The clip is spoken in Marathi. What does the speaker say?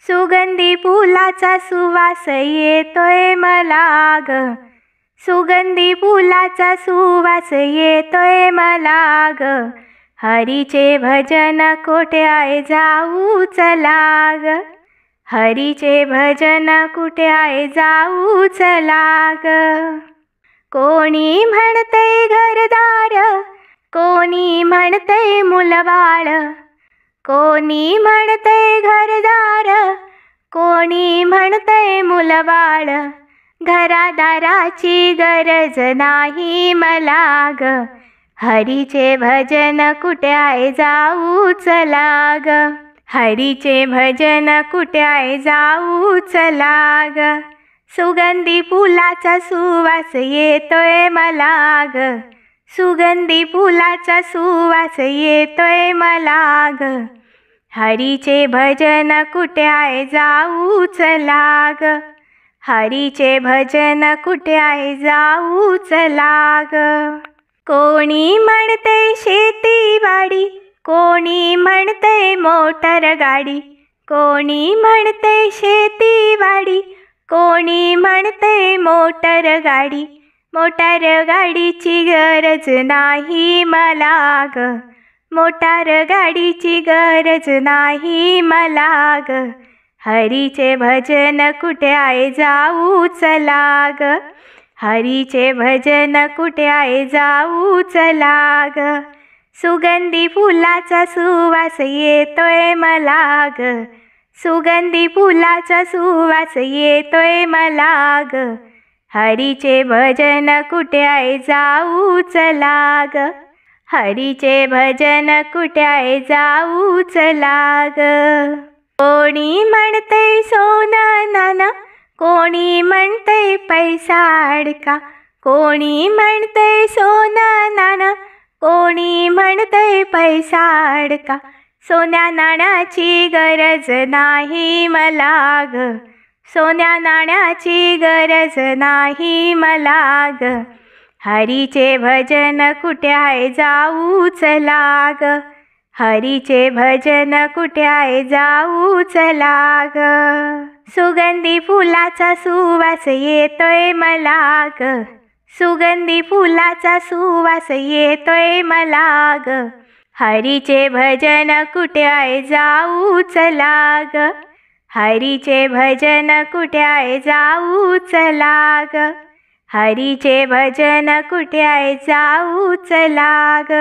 सुगंधी फुलाचा सुवास येतोय मला ग, सुगंधी फुलाचा सुवास येतोय मला ग, हरीचे भजन कुठे आहे जाऊ चला ग, हरीचे भजन कुठे आहे जाऊ चला ग. कोणी म्हणतंय घरदार, कोणी म्हणतंय मुलबाळ, कोणी म्हणतंय घरदार, कोणी म्हणतंय मुलबाळ, घरादाराची गरज नाही मला ग, हरीचे भजन कुठे आहे जाऊ चला ग, हरीचे भजन कुठे आहे जाऊ चला ग. सुगंधी फुलाचा सुवास येतोय मला ग, सुगंधी फुलाचा सुवास येतोय मला ग, हरीचे भजन कुठे आहे जाऊ चला ग, हरीचे भजन कुठे आहे जाऊ चला ग. कोणी म्हणतंय शेतीवाडी, कोणी म्हणतंय मोटर गाडी, कोणी म्हणतंय शेतीवाडी, कोणी म्हणतंय मोटर गाडी, मोटार गाडीची गरज नाही मला ग, मोटार गाडीची गरज नाही मला ग, हरीचे भजन कुठे आहे जाऊ चला ग, हरीचे भजन कुठे आहे जाऊ चला ग. सुगंधी फुलाचा सुवास येतोय मला ग, सुगंधी फुलाचा सुवास येतोय मला ग, हरीचे भजन कुठे आहे जाऊ चला ग, हरीचे भजन कुठे आहे जाऊ चला ग. कोणी म्हणतंय सोनं नाणं, कोणी म्हणतंय पैसा अडका, कोणी म्हणतंय सोनं नाणं, कोणी म्हणतंय पैसा अडका, सोन्या नाण्याची गरज नाही मला ग, सोन्या नाण्याची गरज नाही मला ग, हरीचे भजन कुठे आहे जाऊ चला ग, हरीचे भजन कुठे आहे जाऊ चला ग. सुगंधी फुलाचा सुवास येतोय मला ग, सुगंधी फुलाचा सुवास येतोय मला ग, हरीचे भजन कुठे आहे जाऊ चला ग, हरीचे भजन कुठे आहे जाऊ चला ग, हरीचे भजन कुठे आहे जाऊ चला ग.